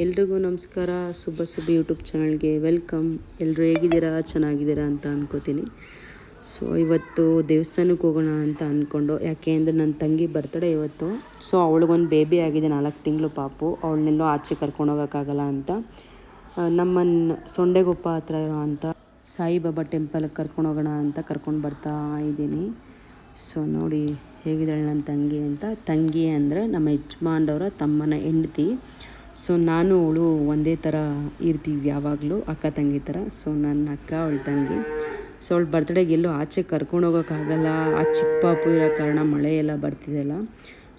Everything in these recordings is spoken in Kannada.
ಎಲ್ರಿಗೂ ನಮಸ್ಕಾರ. ಸುಬ್ಬ ಯೂಟ್ಯೂಬ್ ಚಾನಲ್ಗೆ ವೆಲ್ಕಮ್. ಎಲ್ಲರೂ ಹೇಗಿದ್ದೀರಾ, ಚೆನ್ನಾಗಿದ್ದೀರಾ ಅಂತ ಅಂದ್ಕೋತೀನಿ. ಸೊ ಇವತ್ತು ದೇವಸ್ಥಾನಕ್ಕೆ ಹೋಗೋಣ ಅಂತ ಅಂದ್ಕೊಂಡು, ಯಾಕೆ ಅಂದರೆ ನನ್ನ ತಂಗಿ ಬರ್ತಡೇ ಇವತ್ತು. ಸೊ ಅವಳಿಗೊಂದು ಬೇಬಿ ಆಗಿದೆ, 4 ತಿಂಗಳು ಪಾಪು. ಅವಳನ್ನೆಲ್ಲೋ ಆಚೆ ಕರ್ಕೊಂಡು ಹೋಗೋಕ್ಕಾಗಲ್ಲ ಅಂತ ನಮ್ಮನ್ನು ಸೊಂಡೆಗೊಪ್ಪ ಹತ್ರ ಇರೋ ಅಂಥ ಸಾಯಿಬಾಬಾ ಟೆಂಪಲ್ಗೆ ಕರ್ಕೊಂಡು ಹೋಗೋಣ ಅಂತ ಕರ್ಕೊಂಡು ಬರ್ತಾ ಇದ್ದೀನಿ. ಸೊ ನೋಡಿ ಹೇಗಿದ್ದಾಳೆ ನನ್ನ ತಂಗಿ ಅಂತ. ತಂಗಿ ಅಂದರೆ ನಮ್ಮ ಯಜಮಾನ್ರವರ ತಮ್ಮನ ಹೆಂಡತಿ. ಸೊ ನಾನು ಅವಳು ಒಂದೇ ಥರ ಇರ್ತೀವಿ ಯಾವಾಗಲೂ, ಅಕ್ಕ ತಂಗಿ ಥರ. ಸೊ ನನ್ನ ಅಕ್ಕ ಅವಳ ತಂಗಿ. ಸೊ ಅವಳು ಬರ್ತ್ಡೇಗೆ ಎಲ್ಲೂ ಆಚೆ ಕರ್ಕೊಂಡು ಹೋಗೋಕ್ಕಾಗಲ್ಲ, ಆ ಚಿಕ್ಕ ಪಾಪು ಇರೋ ಕಾರಣ ಮಳೆ ಎಲ್ಲ ಬರ್ತಿದೆಯಲ್ಲ.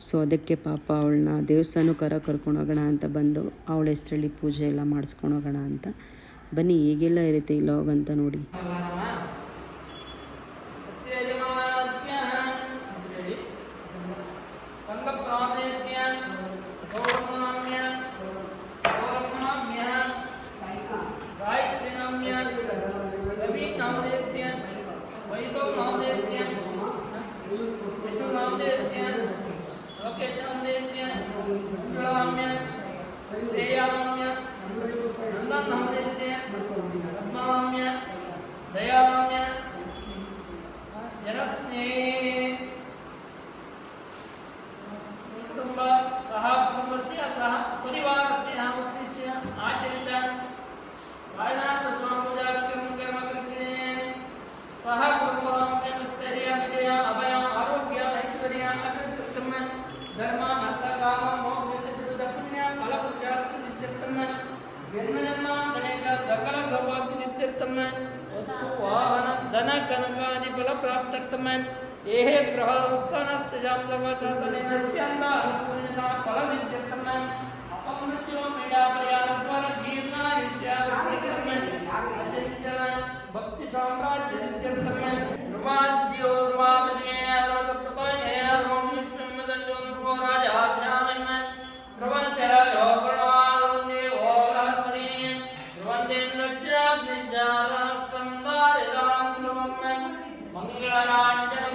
ಸೊ ಅದಕ್ಕೆ ಪಾಪ ಅವಳನ್ನ ದೇವಸ್ಥಾನಕ್ಕೆ ಕರ್ಕೊಂಡು ಹೋಗೋಣ ಅಂತ ಬಂದು ಅವಳ ಹೆಸರಲ್ಲಿ ಪೂಜೆ ಎಲ್ಲ ಮಾಡಿಸ್ಕೊಂಡು ಹೋಗೋಣ ಅಂತ ಬನ್ನಿ. ಹೇಗೆಲ್ಲ ಇರುತ್ತೆ ಇಲ್ಲ ಹೋಗಂತ ನೋಡಿ. सकल सौभाग्य सिद्ध्यर्थम वस्तु वाहन धन कनकादि फल प्राप्त्यर्थम ये ग्रह स्थानस्तेजां सर्वशासने नित्यान्ता अनुकूलता फल सिद्ध्यर्थम अपमृत्यो पीडा पर्याप्तर जीर्णायुष्यावृत्त्यर्थम अचंचल भक्ति साम्राज्य सिद्ध्यर्थम ध्रुवाद्यो ध्रुवापतिमे रसप्रतये रोमनिष्वमदण्डो नृपो राजाभ्यामन् ध्रुवन्त्यः योगणवारुण्ये ओघास्मरे मंगलांजलि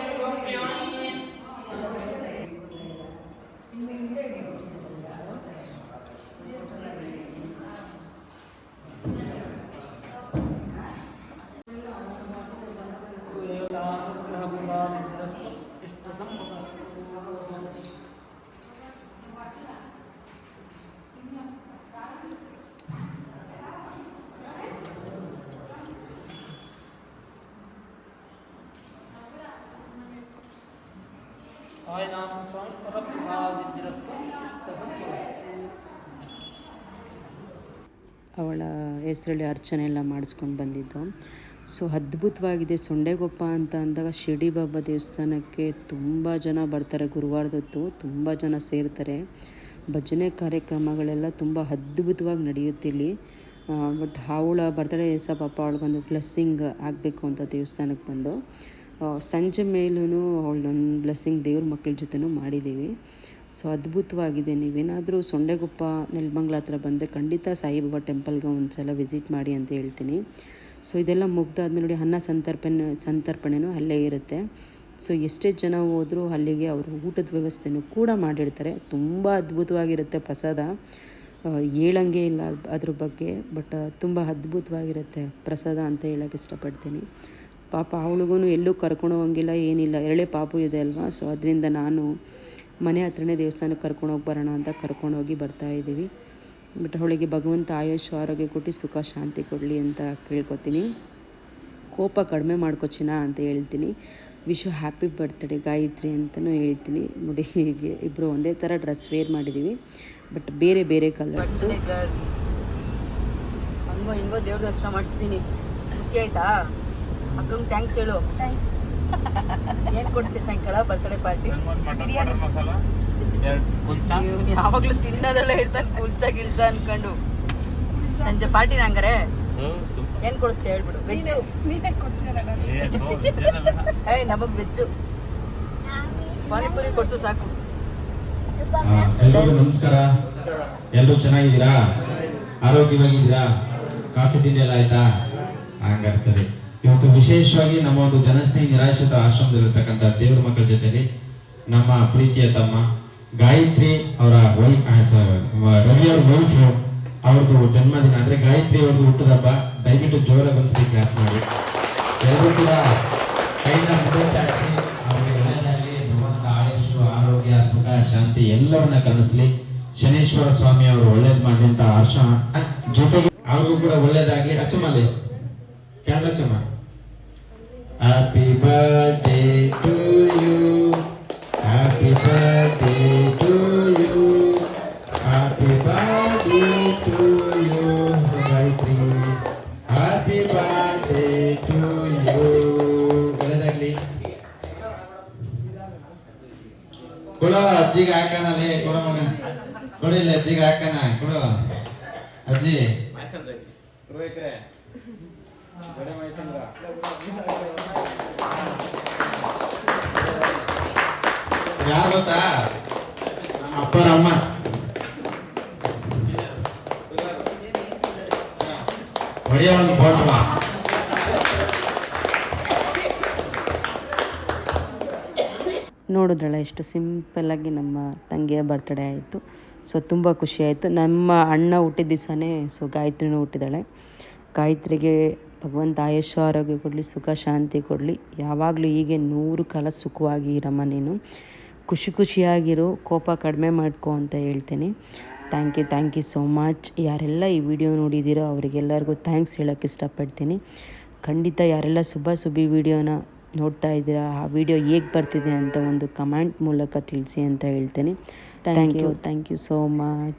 ಅವಳ ಹೆಸರಲ್ಲಿ ಅರ್ಚನೆ ಎಲ್ಲ ಮಾಡಿಸ್ಕೊಂಡು ಬಂದಿದ್ದು. ಸೊ ಅದ್ಭುತವಾಗಿದೆ. ಸೊಂಡೆಗೊಪ್ಪ ಅಂತ ಅಂದಾಗ ಶಿರ್ಡಿ ಬಾಬಾ ದೇವಸ್ಥಾನಕ್ಕೆ ತುಂಬ ಜನ ಬರ್ತಾರೆ. ಗುರುವಾರದೊತ್ತು ತುಂಬ ಜನ ಸೇರ್ತಾರೆ. ಭಜನೆ ಕಾರ್ಯಕ್ರಮಗಳೆಲ್ಲ ತುಂಬ ಅದ್ಭುತವಾಗಿ ನಡೆಯುತ್ತಿಲ್ಲಿ. ಬಟ್ ಅವಳ ಬರ್ತಡೇ ದಿವಸ ಪಾಪ ಅವಳಿಗೊಂದು ಬ್ಲೆಸ್ಸಿಂಗ್ ಆಗಬೇಕು ಅಂತ ದೇವಸ್ಥಾನಕ್ಕೆ ಬಂದು ಸಂಜೆ ಮೇಲೂ ಅವಳೊಂದು ಬ್ಲೆಸ್ಸಿಂಗ್ ದೇವ್ರ ಮಕ್ಕಳ ಜೊತೆನೂ ಮಾಡಿದ್ದೀವಿ. ಸೊ ಅದ್ಭುತವಾಗಿದೆ. ನೀವೇನಾದರೂ ಸೊಂಡೆಗೊಪ್ಪ ನೆಲಮಂಗಲ ಹತ್ರ ಬಂದರೆ ಖಂಡಿತ ಸಾಯಿಬಾಬಾ ಟೆಂಪಲ್ಗೆ ಒಂದು ಸಲ ವಿಸಿಟ್ ಮಾಡಿ ಅಂತ ಹೇಳ್ತೀನಿ. ಸೊ ಇದೆಲ್ಲ ಮುಗ್ದಾದ್ಮೇಲೆ ನೋಡಿ ಅನ್ನ ಸಂತರ್ಪಣೆನೂ ಅಲ್ಲೇ ಇರುತ್ತೆ. ಸೊ ಎಷ್ಟೇ ಜನ ಹೋದರೂ ಅಲ್ಲಿಗೆ ಅವರು ಊಟದ ವ್ಯವಸ್ಥೆನೂ ಕೂಡ ಮಾಡಿರ್ತಾರೆ. ತುಂಬ ಅದ್ಭುತವಾಗಿರುತ್ತೆ ಪ್ರಸಾದ, ಹೇಳಂಗೆ ಇಲ್ಲ ಅದ್ರ ಬಗ್ಗೆ. ಬಟ್ ತುಂಬ ಅದ್ಭುತವಾಗಿರುತ್ತೆ ಪ್ರಸಾದ ಅಂತ ಹೇಳೋಕ್ಕೆ ಇಷ್ಟಪಡ್ತೀನಿ. ಪಾಪ ಅವಳಿಗೂ ಎಲ್ಲೂ ಕರ್ಕೊಂಡು ಹೋಗಂಗಿಲ್ಲ, ಏನಿಲ್ಲ, 2 ಪಾಪು ಇದೆ ಅಲ್ವಾ. ಸೊ ಅದರಿಂದ ನಾನು ಮನೆ ಹತ್ರನೇ ದೇವಸ್ಥಾನಕ್ಕೆ ಕರ್ಕೊಂಡೋಗಿ ಬರೋಣ ಅಂತ ಕರ್ಕೊಂಡೋಗಿ ಬರ್ತಾಯಿದ್ದೀವಿ. ಬಟ್ ಅವಳಿಗೆ ಭಗವಂತ ಆಯುಷ್ ಆರೋಗ್ಯ ಕೊಟ್ಟು ಸುಖ ಶಾಂತಿ ಕೊಡಲಿ ಅಂತ ಕೇಳ್ಕೊತೀನಿ. ಕೋಪ ಕಡಿಮೆ ಮಾಡ್ಕೊಚಿನ ಅಂತ ಹೇಳ್ತೀನಿ. Wish you happy birthday Gayathri ಅಂತಲೂ ಹೇಳ್ತೀನಿ. ನೋಡಿ ಹೀಗೆ ಇಬ್ಬರು ಒಂದೇ ಥರ ಡ್ರೆಸ್ ವೇರ್ ಮಾಡಿದ್ದೀವಿ, ಬಟ್ ಬೇರೆ ಬೇರೆ ಕಲರ್ಸು. ಹಂಗೋ ಹಿಂಗೋ ದೇವ್ರ ದರ್ಶನ ಮಾಡಿಸ್ತೀನಿ. ಖುಷಿ ಆಯ್ತಾ? ಅಕ್ಕಂಗೆ ಥ್ಯಾಂಕ್ಸ್ ಹೇಳು. ಥ್ಯಾಂಕ್ಸ್. ಏನು ಕೊಡಿಸ್ತೀವಿ ಸಾಯಂಕಾಲ ಬರ್ತಡೇ ಪಾರ್ಟಿ? ಯಾವಾಗಲೂ ತಿನ್ನೋದ್ರಲ್ಲೇ ಇರ್ತಾನೆ, ಕುಲ್ಚ ಗಿಲ್ಚ ಅನ್ಕೊಂಡು. ಸಂಜೆ ಪಾರ್ಟಿನ ಹಂಗಾರೆ ಏನು ಕೊಡಿಸ್ತೀಯ ಹೇಳ್ಬಿಡು. ವೆಜ್ಜು? ನಮಗೆ ವೆಜ್ಜು ಪಾನಿಪುರಿ ಕೊಡಿಸು ಸಾಕು. ಎಲ್ರಿಗೂ ನಮಸ್ಕಾರ. ಎಲ್ಲರೂ ಚೆನ್ನಾಗಿದ್ದೀರಾ? ಆರೋಗ್ಯವಾಗಿದ್ದೀರಾ? ಕಾಫಿ ತಿಂಡಿ ಎಲ್ಲ ಆಯ್ತಾ? ಹಂಗಾರೆ ಸರಿ. ಇವತ್ತು ವಿಶೇಷವಾಗಿ ನಮ್ಮ ಒಂದು ಜನಸ್ನೇಹಿ ನಿರಾಶ್ರಿತ ಆಶ್ರಮದಲ್ಲಿರ್ತಕ್ಕಂಥ ದೇವರ ಮಕ್ಕಳ ಜೊತೆಲಿ ನಮ್ಮ ಪ್ರೀತಿಯ ತಮ್ಮ ಗಾಯತ್ರಿ ಅವರ ರವಿ ಅವರ ವೈಫ್ ಅವ್ರದ್ದು ಜನ್ಮದಿನ ಅಂದ್ರೆ ಗಾಯತ್ರಿ ಅವ್ರದ್ದು ಹುಟ್ಟದ ಹಬ್ಬ. ದಯವಿಟ್ಟು ಜೋರಾಗಿ ಒಂದ್ಸರಿ ಕ್ಲಾಸ್ ಮಾಡಿ. ಎಲ್ಲರೂ ಕೂಡ ಕೈನ ಮುಂದೆ ಚಾಚಿ ಅವ್ರಿಗೆ ಒಳ್ಳೆಯದಾಗಲಿ. ಭಗವಂತ ಆಯುಷು, ಆರೋಗ್ಯ, ಸುಖ, ಶಾಂತಿ ಎಲ್ಲವನ್ನ ಕರುಣಿಸ್ಲಿ. ಶನೇಶ್ವರ ಸ್ವಾಮಿ ಅವರು ಒಳ್ಳೇದ್ ಮಾಡ್ಲಿ ಅಂತ ಹರ್ಷ. ಜೊತೆಗೆ ಅವ್ರಿಗೂ ಕೂಡ ಒಳ್ಳೇದಾಗ್ಲಿ. ಅಚ್ಚಮ್ಮಲ್ಲಿ ಕ್ಯಾಂಡಲ್ ಹಚ್ಚಮ್ಮ. Happy birthday to you, happy birthday to you, happy birthday to you Gayatri, happy birthday to you. ಒಳ್ಳೇದಾಗ್ಲಿ. ಕೊಡೋ ಅಜ್ಜಿಗೆ ಹಾಕನಲ್ಲಿ. ಕೊಡೋ ಮಗ, ಕೊಡಿಲ್ಲ ಅಜ್ಜಿಗೆ ಹಾಕನ. ಕೊಡು ಅಜ್ಜಿ. ಯಾರು ಗೊತ್ತಾ? ನಮ್ಮ ಅಪ್ಪರ ಅಮ್ಮ. ಹೊಡೆಯ ಒಂದು ಫೋಟೋ. ನೋಡಿದ್ರಲ್ಲ ಎಷ್ಟು ಸಿಂಪಲ್ಲಾಗಿ ನಮ್ಮ ತಂಗಿಯ ಬರ್ತ್ಡೇ ಆಯಿತು. ಸೊ ತುಂಬ ಖುಷಿಯಾಯಿತು. ನಮ್ಮ ಅಣ್ಣ ಹುಟ್ಟಿದ ದಿವಸನೇ ಸೊ ಗಾಯತ್ರಿನೂ ಹುಟ್ಟಿದ್ದಾಳೆ. ಗಾಯತ್ರಿಗೆ ಭಗವಂತ ಆಯುಷ್ಯ ಆರೋಗ್ಯ ಕೊಡಲಿ, ಸುಖ ಶಾಂತಿ ಕೊಡಲಿ. ಯಾವಾಗಲೂ ಹೀಗೆ 100 ಕಾಲ ಸುಖವಾಗಿ ಇರಮ್ಮ. ನೀನು ಖುಷಿಯಾಗಿರು, ಕೋಪ ಕಡಿಮೆ ಮಾಡ್ಕೊ ಅಂತ ಹೇಳ್ತೀನಿ. Thank you so much. ಯಾರೆಲ್ಲ ಈ ವಿಡಿಯೋ ನೋಡಿದ್ದೀರೋ ಅವರಿಗೆಲ್ಲರಿಗೂ ಥ್ಯಾಂಕ್ಸ್ ಹೇಳೋಕ್ಕೆ ಇಷ್ಟಪಡ್ತೀನಿ. ಖಂಡಿತ ಯಾರೆಲ್ಲ ಸುಬ್ಬಿ ವಿಡಿಯೋನ ನೋಡ್ತಾ ಇದ್ದೀರಾ, ಆ ವಿಡಿಯೋ ಹೇಗೆ ಬರ್ತಿದೆ ಅಂತ ಒಂದು ಕಮೆಂಟ್ ಮೂಲಕ ತಿಳಿಸಿ ಅಂತ ಹೇಳ್ತೀನಿ. Thank you so much.